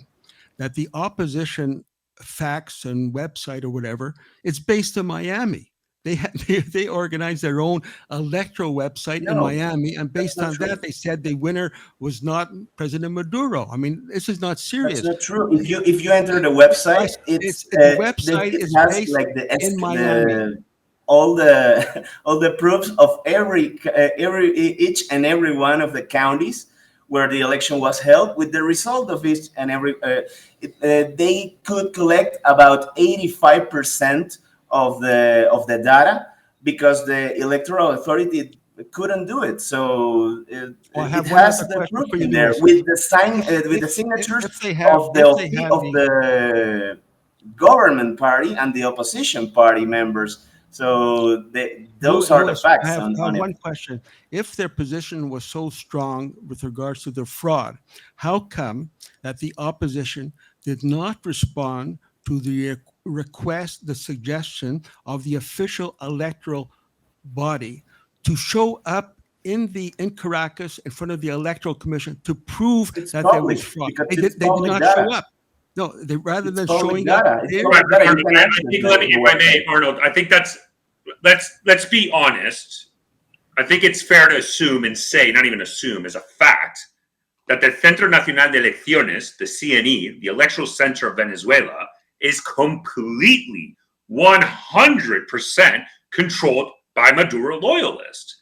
Speaker 4: that the opposition facts and website or whatever, it's based in Miami. They organized their own electoral website in
Speaker 5: No,
Speaker 4: Miami, and based
Speaker 5: not
Speaker 4: on
Speaker 5: true.
Speaker 4: that, they said the winner was not President Maduro. I mean, this is not
Speaker 5: That's
Speaker 4: serious.
Speaker 5: not true. If you enter the website,
Speaker 4: The website
Speaker 5: it
Speaker 4: is
Speaker 5: has
Speaker 4: based
Speaker 5: like
Speaker 4: in Miami.
Speaker 5: all the all the proofs of each and every one of the counties where the election was held, with the result of each and every. They could collect about 85% of the data because the electoral authority couldn't do it. So
Speaker 4: Well, I
Speaker 5: it
Speaker 4: have one
Speaker 5: has
Speaker 4: other
Speaker 5: the
Speaker 4: question
Speaker 5: proof
Speaker 4: for you,
Speaker 5: in there
Speaker 4: Luis.
Speaker 5: with the with the signatures
Speaker 4: If they have,
Speaker 5: of the government party and the opposition party members. So those are the
Speaker 4: Louis, I
Speaker 5: facts
Speaker 4: have
Speaker 5: on it.
Speaker 4: one question. If their position was so strong with regards to the fraud, how come that the opposition did not respond to the request, the suggestion of the official electoral body to show up in Caracas in front of the electoral commission to prove
Speaker 5: It's
Speaker 4: that there was
Speaker 5: public
Speaker 4: fraud?
Speaker 5: because
Speaker 4: They
Speaker 5: it's
Speaker 4: did
Speaker 5: public
Speaker 4: not
Speaker 5: data.
Speaker 4: show up. No, rather
Speaker 5: It's
Speaker 4: than
Speaker 5: public
Speaker 4: showing up
Speaker 5: data. It's
Speaker 4: there.
Speaker 5: public data. You can
Speaker 2: I
Speaker 5: access
Speaker 2: think,
Speaker 5: the
Speaker 2: if I may,
Speaker 5: website.
Speaker 2: Arnold, I think let's be honest. I think it's fair to assume and say, not even assume, as a fact, that the Centro Nacional de Elecciones, the CNE, the Electoral Center of Venezuela, is completely 100% controlled by Maduro loyalists.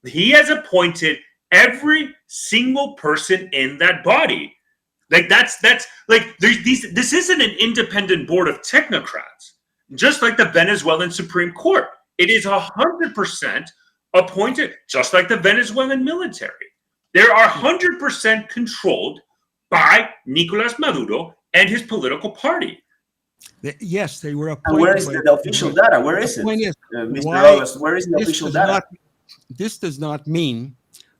Speaker 2: He has appointed every single person in that body. Like that's like there's these. This isn't an independent board of technocrats, just like the Venezuelan Supreme Court. It is 100% appointed, just like the Venezuelan military. They are 100% controlled by Nicolas Maduro and his political party.
Speaker 4: Yes, they were
Speaker 5: And where is
Speaker 4: appointed.
Speaker 5: the official data? Where is
Speaker 4: The
Speaker 5: it,
Speaker 4: point is,
Speaker 5: Mr.
Speaker 4: why
Speaker 5: August? Where is the
Speaker 4: this
Speaker 5: official
Speaker 4: does
Speaker 5: data?
Speaker 4: not this does not mean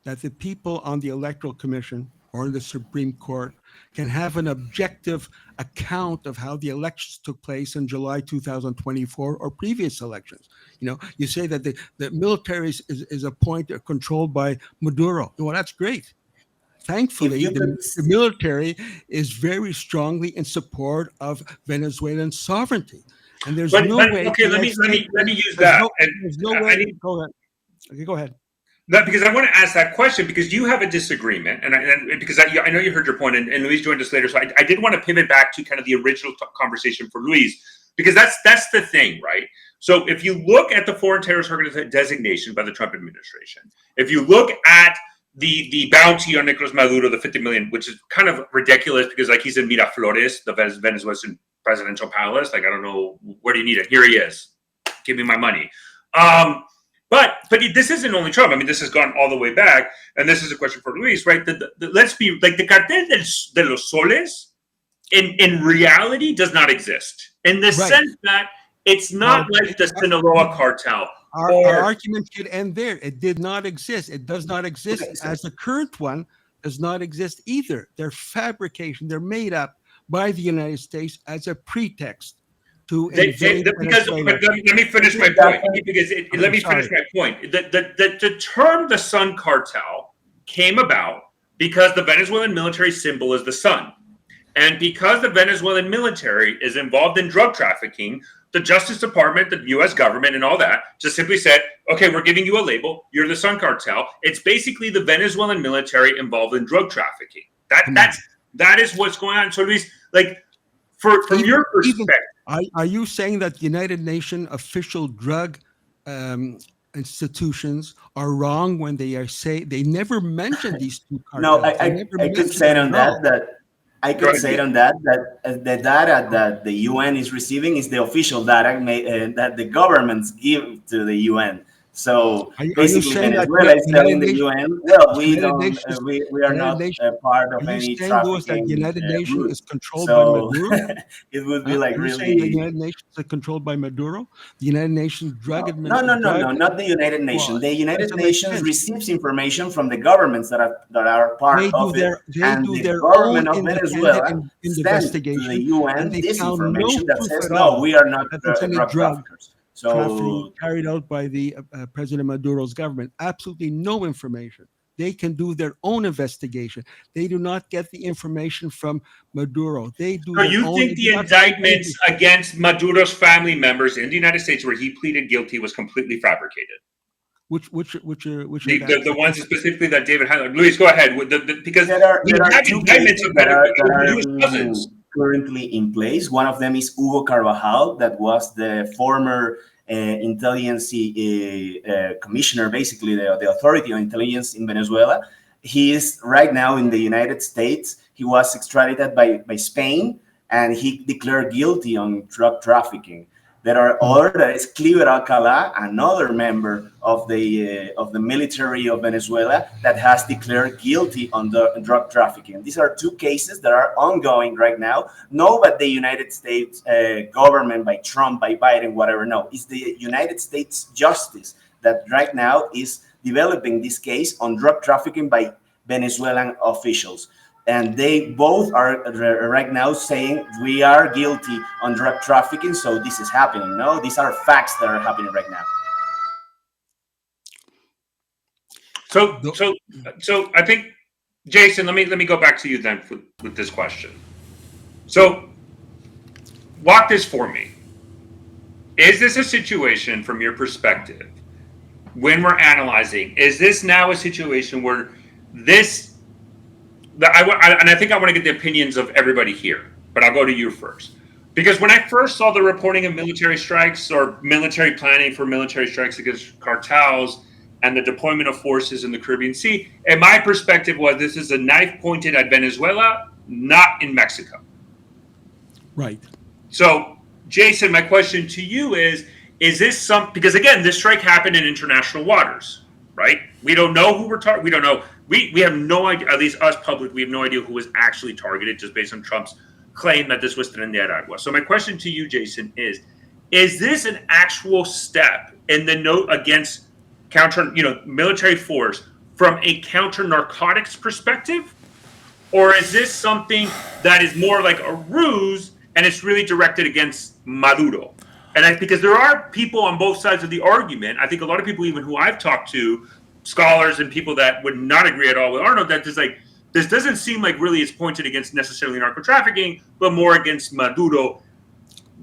Speaker 4: that the people on the electoral commission or the Supreme Court can have an objective account of how the elections took place in July 2024 or previous elections. You know, you say that the military is appointed or controlled by Maduro. Well, that's great. thankfully,
Speaker 5: you
Speaker 4: the
Speaker 5: could-
Speaker 4: military is very strongly in support of Venezuelan sovereignty, and there's
Speaker 2: But,
Speaker 4: no
Speaker 2: but
Speaker 4: way.
Speaker 2: okay,
Speaker 4: the United States-
Speaker 2: let me use
Speaker 4: there's
Speaker 2: that.
Speaker 4: no,
Speaker 2: And
Speaker 4: there's no
Speaker 2: I
Speaker 4: way.
Speaker 2: need
Speaker 4: Go ahead. Okay, go ahead.
Speaker 2: that because I want to ask that question because you have a disagreement, and because I know you heard your point, and Luis joined us later, so I did want to pivot back to kind of the original conversation for Luis, because that's the thing, right? So if you look at the foreign terrorist organization designation by the Trump administration, if you look at the bounty on Nicolas Maduro, the 50 million, which is kind of ridiculous because like he's in Miraflores, the Venezuelan presidential palace. Like I don't know, where do you need it? Here he is. Give me my money. But this isn't only Trump. I mean, this has gone all the way back, and this is a question for Luis, right? Let's be like the cartel de los soles in reality does not exist in the sense that it's not like the Sinaloa cartel.
Speaker 4: Our argument should end there. It did not exist. It does not exist as the current one does not exist either. They're fabrication. They're made up by the United States as a pretext to invade Venezuela.
Speaker 2: But let me finish my point. Because let me finish my point. The term the sun cartel came about because the Venezuelan military symbol is the sun. And because the Venezuelan military is involved in drug trafficking, the Justice Department, the U.S. government, and all that just simply said, okay, we're giving you a label. You're the Sun Cartel. It's basically the Venezuelan military involved in drug trafficking. That is what's going on. So, Luis, like, from your perspective,
Speaker 4: are you saying that United Nations official drug institutions are wrong when they they never mention these two cartels?
Speaker 5: No, I could say on that I could say on that the data that the UN is receiving is the official data that the governments give to the UN. So basically, Venezuela is telling the UN, well, we don't, we are not part of any trafficking.
Speaker 4: The United Nations is controlled by Maduro.
Speaker 5: It would be like really.
Speaker 4: The United Nations is controlled by Maduro. The United Nations drug
Speaker 5: administration. No, not the United Nations. The United Nations receives information from the governments that are part of it, and the government of Venezuela sends to the UN this information that says, no, we are not drug traffickers. So
Speaker 4: carried out by the President Maduro's government, absolutely no information. They can do their own investigation. They do not get the information from Maduro. They do.
Speaker 2: So you think the indictments against Maduro's family members in the United States, where he pleaded guilty, was completely fabricated?
Speaker 4: Which
Speaker 2: the ones specifically that David highlighted. Luis, go ahead. Because
Speaker 5: there are two cases that are currently in place. One of them is Hugo Carvajal, that was the former intelligence commissioner, basically the authority on intelligence in Venezuela. He is right now in the United States. He was extradited by Spain, and he declared guilty on drug trafficking. There are others. There is Cliver Alcalá, another member of the military of Venezuela, that has declared guilty on the drug trafficking. These are two cases that are ongoing right now. No, but the United States government, by Trump, by Biden, whatever. No, it's the United States Justice that right now is developing this case on drug trafficking by Venezuelan officials. And they both are right now saying we are guilty on drug trafficking, so this is happening. No, these are facts that are happening right now.
Speaker 2: So I think, Jason, let me go back to you then with this question. So walk this for me. Is this a situation from your perspective, when we're analyzing, is this now a situation where this, and I think I want to get the opinions of everybody here, but I'll go to you first. Because when I first saw the reporting of military strikes or military planning for military strikes against cartels and the deployment of forces in the Caribbean Sea, and my perspective was this is a knife pointed at Venezuela, not in Mexico.
Speaker 4: Right. So,
Speaker 2: Jason, my question to you is this because again, this strike happened in international waters, right? We don't know who we're targeting. We don't know. We have no idea, at least us public, we have no idea who was actually targeted just based on Trump's claim that this was Tren de Aragua. So my question to you, Jason, is this an actual step in the note against military force from a counter-narcotics perspective? Or is this something that is more like a ruse and it's really directed against Maduro? And because there are people on both sides of the argument, I think a lot of people even who I've talked to, scholars and people that would not agree at all with Arnold, that is like, this doesn't seem like really it's pointed against necessarily narco trafficking, but more against Maduro.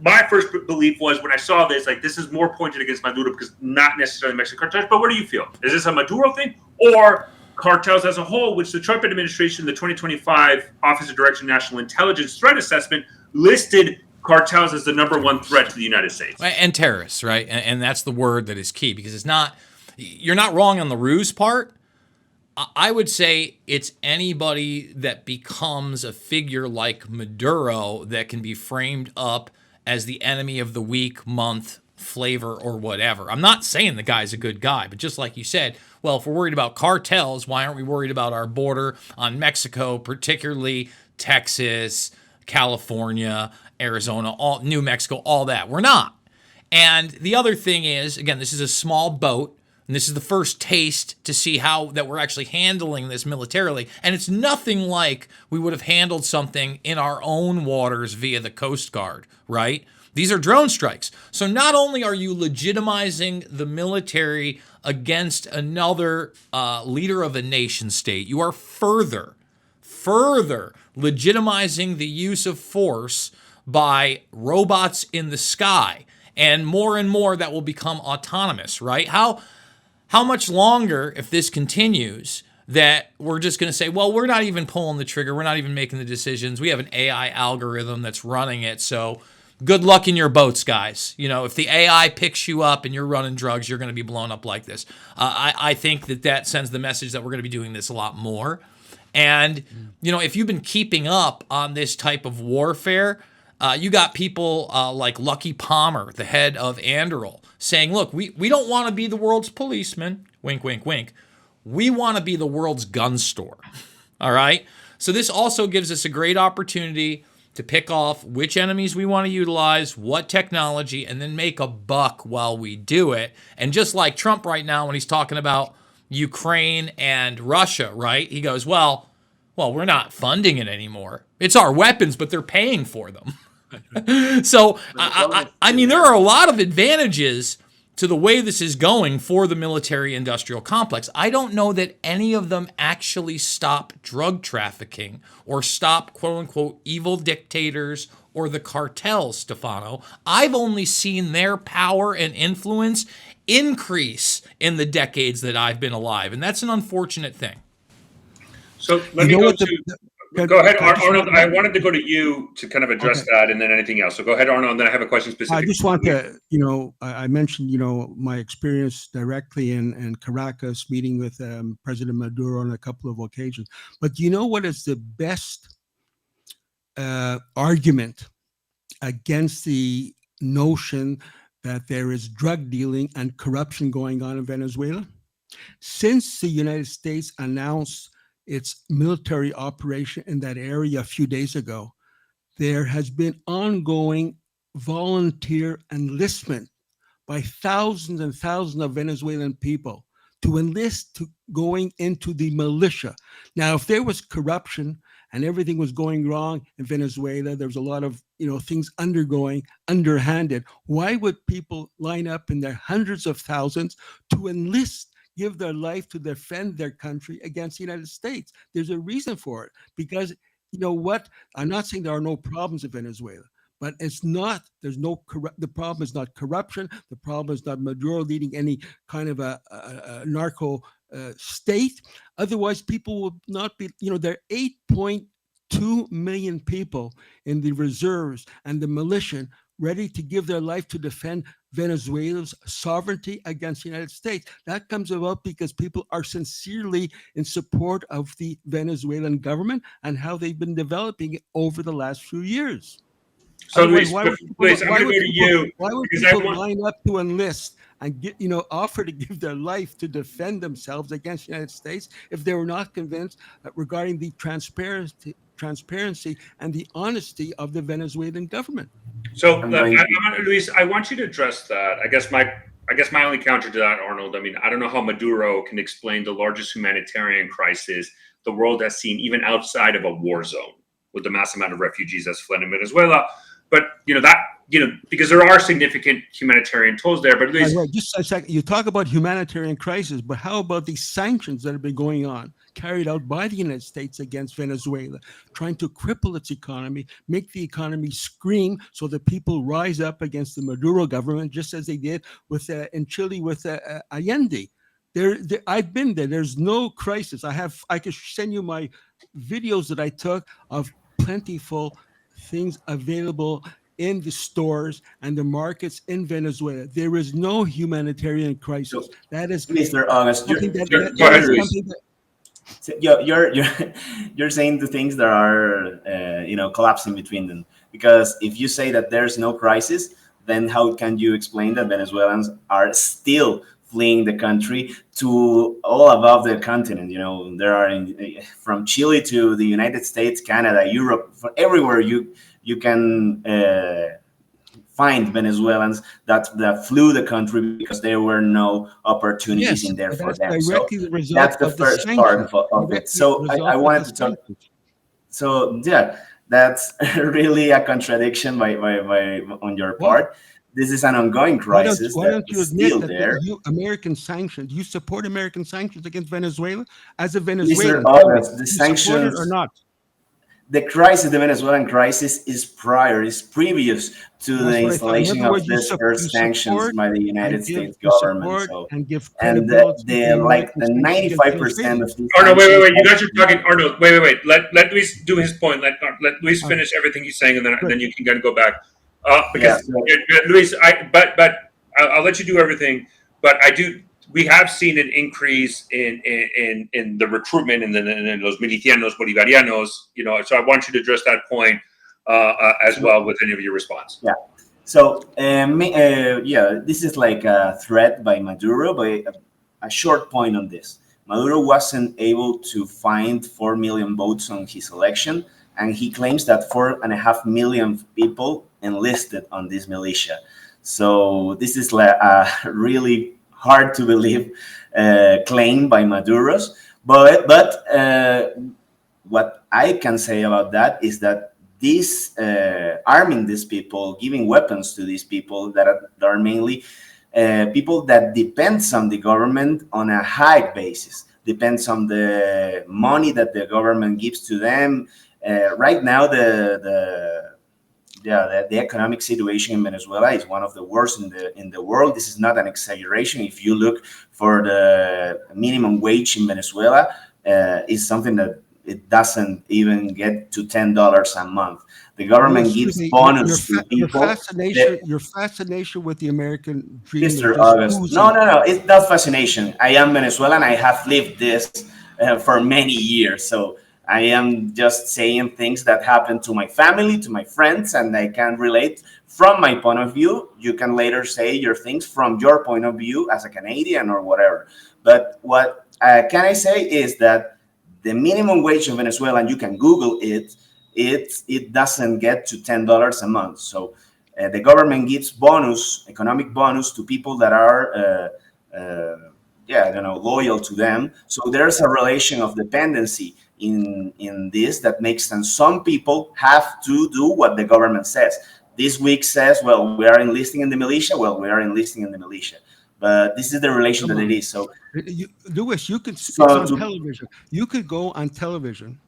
Speaker 2: My first belief was when I saw this, like, this is more pointed against Maduro because not necessarily Mexican cartels. But what do you feel? Is this a Maduro thing or cartels as a whole, which the Trump administration, the 2025 Office of Director of National Intelligence Threat Assessment listed cartels as the #1 threat to the United States?
Speaker 1: And terrorists, right? And that's the word that is key, because it's not, you're not wrong on the ruse part. I would say it's anybody that becomes a figure like Maduro that can be framed up as the enemy of the week, month, flavor, or whatever. I'm not saying the guy's a good guy, but just like you said, well, if we're worried about cartels, why aren't we worried about our border on Mexico, particularly Texas, California, Arizona, all New Mexico, all that? We're not. And the other thing is, again, this is a small boat, and this is the first taste to see how that we're actually handling this militarily. And it's nothing like we would have handled something in our own waters via the Coast Guard, right? These are drone strikes. So not only are you legitimizing the military against another leader of a nation state, you are further legitimizing the use of force by robots in the sky. And more that will become autonomous, right? How much longer, if this continues, that we're just going to say, well, we're not even pulling the trigger. We're not even making the decisions. We have an AI algorithm that's running it. So good luck in your boats, guys. You know, if the AI picks you up and you're running drugs, you're going to be blown up like this. I think that sends the message that we're going to be doing this a lot more. And, you know, if you've been keeping up on this type of warfare, you got people like Lucky Palmer, the head of Anduril, saying, look, we don't want to be the world's policeman. Wink, wink, wink. We want to be the world's gun store. All right? So this also gives us a great opportunity to pick off which enemies we want to utilize, what technology, and then make a buck while we do it. And just like Trump right now, when he's talking about Ukraine and Russia, right? He goes, well, we're not funding it anymore. It's our weapons, but they're paying for them. So, I mean, there are a lot of advantages to the way this is going for the military-industrial complex. I don't know that any of them actually stop drug trafficking or stop, quote-unquote, evil dictators or the cartels, Stefano. I've only seen their power and influence increase in the decades that I've been alive, and that's an unfortunate thing.
Speaker 2: So let me go to... Go ahead, Arnold. I wanted to go to you to kind of address that and then anything else. So go ahead, Arnold, and then I have a question specific.
Speaker 4: I just want to, I mentioned, my experience directly in Caracas meeting with President Maduro on a couple of occasions. But you know what is the best argument against the notion that there is drug dealing and corruption going on in Venezuela? Since the United States announced its military operation in that area a few days ago, there has been ongoing volunteer enlistment by thousands and thousands of Venezuelan people to enlist to going into the militia. Now, if there was corruption and everything was going wrong in Venezuela, there was a lot of things underhanded, why would people line up in their hundreds of thousands to enlist, give their life to defend their country against the United States? There's a reason for it, because I'm not saying there are no problems in Venezuela, but the problem is not corruption. The problem is not Maduro leading any kind of a narco state. Otherwise, people will not be, there are 8.2 million people in the reserves and the militia ready to give their life to defend Venezuela's sovereignty against the United States. That comes about because people are sincerely in support of the Venezuelan government and how they've been developing it over the last few years.
Speaker 2: So, Luis, I'm going to go to you.
Speaker 4: Why would people line up to enlist and offer to give their life to defend themselves against the United States if they were not convinced regarding the transparency and the honesty of the Venezuelan government?
Speaker 2: So, Luis, I want you to address that. I guess my only counter to that, Arnold, I don't know how Maduro can explain the largest humanitarian crisis the world has seen, even outside of a war zone, with the mass amount of refugees that's fled in Venezuela. But because there are significant humanitarian tolls there. But at least
Speaker 4: just a second, you talk about humanitarian crisis, but how about the sanctions that have been going on? carried out by the United States against Venezuela, trying to cripple its economy, make the economy scream so that people rise up against the Maduro government, just as they did with in Chile with Allende. I've been there. There's no crisis. I could send you my videos that I took of plentiful things available in the stores and the markets in Venezuela. There is no humanitarian crisis.
Speaker 5: So,
Speaker 4: That is
Speaker 5: Mr. August,
Speaker 4: something that,
Speaker 2: Sure.
Speaker 4: that,
Speaker 2: Go
Speaker 4: that
Speaker 2: ahead,
Speaker 4: is
Speaker 2: Luis.
Speaker 4: something that
Speaker 5: so you're saying the things that are collapsing between them, because if you say that there's no crisis, then how can you explain that Venezuelans are still fleeing the country to all above the continent? There are from Chile to the United States, Canada, Europe, for everywhere you can find Venezuelans that flew the country because there were no opportunities
Speaker 4: yes,
Speaker 5: in there
Speaker 4: but
Speaker 5: for
Speaker 4: that's
Speaker 5: them. So
Speaker 4: directly the
Speaker 5: that's
Speaker 4: result
Speaker 5: the
Speaker 4: of the
Speaker 5: first part
Speaker 4: sanctions.
Speaker 5: of it.
Speaker 4: Directly
Speaker 5: So I
Speaker 4: result of
Speaker 5: wanted
Speaker 4: the
Speaker 5: to talk.
Speaker 4: sanctions.
Speaker 5: So yeah, that's really a contradiction on your
Speaker 4: What?
Speaker 5: part. This is an ongoing crisis
Speaker 4: Why
Speaker 5: that
Speaker 4: don't you
Speaker 5: is
Speaker 4: admit
Speaker 5: still
Speaker 4: that
Speaker 5: there.
Speaker 4: American sanctions? You support American sanctions against Venezuela as a
Speaker 5: Mr.
Speaker 4: Venezuelan? Tell me,
Speaker 5: August, the
Speaker 4: you support it or
Speaker 5: sanctions,
Speaker 4: not?
Speaker 5: the Venezuelan crisis is previous to the
Speaker 4: That's what I thought. In
Speaker 5: installation
Speaker 4: other
Speaker 5: of
Speaker 4: words,
Speaker 5: this first sanctions
Speaker 4: support
Speaker 5: by the
Speaker 4: and
Speaker 5: United
Speaker 4: give
Speaker 5: States government. So,
Speaker 4: and give
Speaker 5: and
Speaker 4: credibility to the
Speaker 5: the
Speaker 4: American sanctions against
Speaker 5: 95%
Speaker 4: Venezuela.
Speaker 5: of these
Speaker 2: Arnold, wait, wait,
Speaker 5: sanctions
Speaker 2: wait. You
Speaker 5: have
Speaker 2: guys are talking. Arnold, wait. Let Luis do his point. Let Luis
Speaker 4: Okay,
Speaker 2: finish everything he's saying, and
Speaker 4: good.
Speaker 2: then you can kind of go back.
Speaker 5: yeah.
Speaker 2: Because Luis, but I'll let you do everything. But I do. We have seen an increase in the recruitment in los milicianos bolivarianos. So I want you to address that point as
Speaker 5: So
Speaker 2: well with any of your response.
Speaker 5: yeah. So, yeah, this is like a threat by Maduro, but a short point on this. Maduro wasn't able to find 4 million votes on his election, and he claims that 4.5 million people enlisted on this militia. So, this is like a really hard to believe claim by Maduro's. But what I can say about that is that this arming these people, giving weapons to these people that are mainly people that depends on the government on a high basis, depends on the money that the government gives to them. Right now, the economic situation in Venezuela is one of the worst in the world. This is not an exaggeration. If you look for the minimum wage in Venezuela, is something that it doesn't even get to $10 a month. The
Speaker 4: Louis,
Speaker 5: government
Speaker 4: excuse
Speaker 5: gives
Speaker 4: me,
Speaker 5: bonus to people.
Speaker 4: your fascination with the American dream is
Speaker 5: Mr.
Speaker 4: just
Speaker 5: August,
Speaker 4: oozing.
Speaker 5: no, it's not fascination. I am Venezuelan. I have lived this for many years, so I am just saying things that happen to my family, to my friends, and I can relate from my point of view. You can later say your things from your point of view as a Canadian or whatever. But what can I say is that the minimum wage in Venezuela, and you can Google it, it doesn't get to $10 a month. So the government gives economic bonus to people that are, loyal to them. So there's a relation of dependency in this that makes them. Some people have to do what the government says. This week says, well, we are enlisting in the militia. Well, we are enlisting in the militia. But this is the relation
Speaker 4: Come
Speaker 5: that it
Speaker 4: on.
Speaker 5: is. So,
Speaker 4: Louis, it's
Speaker 5: so
Speaker 4: on
Speaker 5: to
Speaker 4: television. You could go on television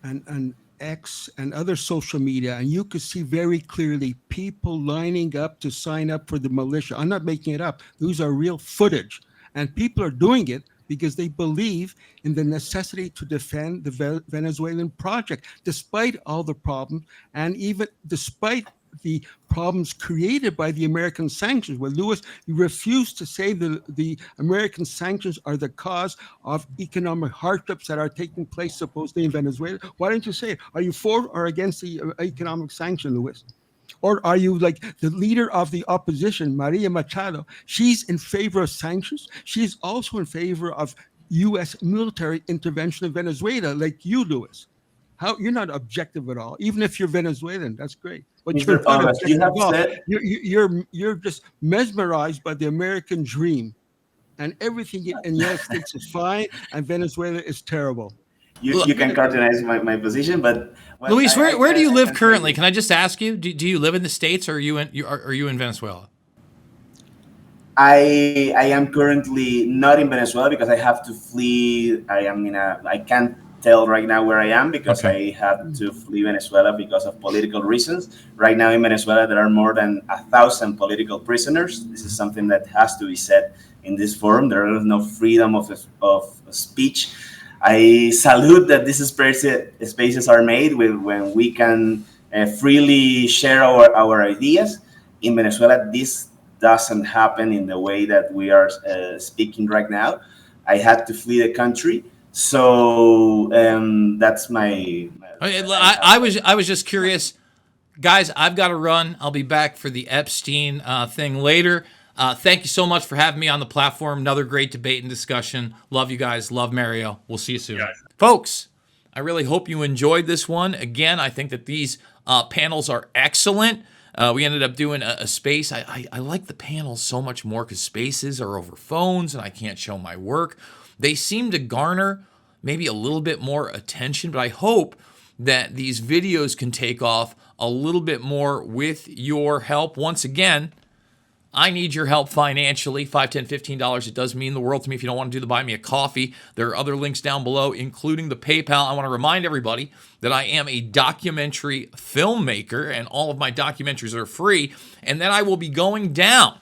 Speaker 4: and X and other social media, and you could see very clearly people lining up to sign up for the militia. I'm not making it up. Those are real footage. And people are doing it because they believe in the necessity to defend the Venezuelan project, despite all the problems, and even despite the problems created by the American sanctions. Well, Louis, you refuse to say the American sanctions are the cause of economic hardships that are taking place supposedly in Venezuela. Why don't you say it? Are you for or against the economic sanction, Louis? Or are you like the leader of the opposition, Maria Machado? She's in favor of sanctions. She's also in favor of U.S. military intervention in Venezuela, like you, Louis. How you're not objective at all, even if you're Venezuelan. That's great, but you're
Speaker 5: Mr.
Speaker 4: not
Speaker 5: August, you
Speaker 4: objective
Speaker 5: have
Speaker 4: at all.
Speaker 5: said
Speaker 4: You're just mesmerized by the American dream, and everything in the United States is fine, and Venezuela is terrible.
Speaker 5: you can cartoonize my position, but what
Speaker 1: Luis, where do you
Speaker 5: I
Speaker 1: live
Speaker 5: can say
Speaker 1: currently?
Speaker 5: is
Speaker 1: Can I just ask you? Do you live in the States, or are you in Venezuela?
Speaker 5: I am currently not in Venezuela because I have to flee. I can't tell right now where I am because
Speaker 1: Okay.
Speaker 5: I had to flee Venezuela because of political reasons. Right now in Venezuela, there are more than 1,000 political prisoners. This is something that has to be said in this forum. There is no freedom of speech. I salute that these spaces are made when we can freely share our ideas. In Venezuela, this doesn't happen in the way that we are speaking right now. I had to flee the country, so that's
Speaker 1: I was just curious. Guys, I've got to run. I'll be back for the Epstein thing later. Thank you so much for having me on the platform. Another great debate and discussion. Love you guys. Love Mario. We'll see you soon.
Speaker 2: Yeah.
Speaker 1: Folks, I really hope you enjoyed this one. Again, I think that these panels are excellent. We ended up doing a space. I like the panels so much more because spaces are over phones and I can't show my work. They seem to garner maybe a little bit more attention, but I hope that these videos can take off a little bit more with your help. Once again, I need your help financially. $5, $10, $15. It does mean the world to me. If you don't want to do the buy me a coffee, there are other links down below, including the PayPal. I want to remind everybody that I am a documentary filmmaker and all of my documentaries are free. And then I will be going down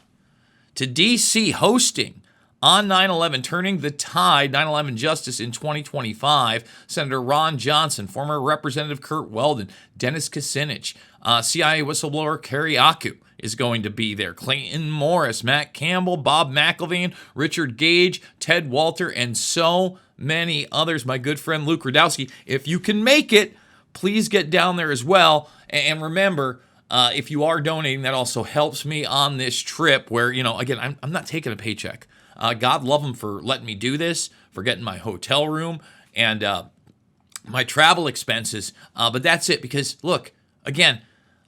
Speaker 1: to DC hosting on 9/11, turning the tide, 9/11 justice in 2025. Senator Ron Johnson, former Representative Kurt Weldon, Dennis Kucinich, CIA whistleblower Kerry Aku is going to be there. Clayton Morris, Matt Campbell, Bob McElveen, Richard Gage, Ted Walter, and so many others. My good friend Luke Radowski. If you can make it, please get down there as well. And remember, if you are donating, that also helps me on this trip where, again, I'm not taking a paycheck. God love him for letting me do this, for getting my hotel room and my travel expenses. But that's it because, look, again,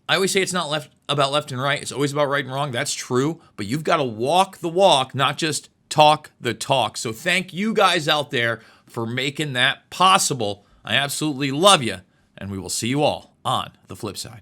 Speaker 1: I always say it's not about left and right. It's always about right and wrong. That's true. But you've got to walk the walk, not just talk the talk. So thank you guys out there for making that possible. I absolutely love you. And we will see you all on the flip side.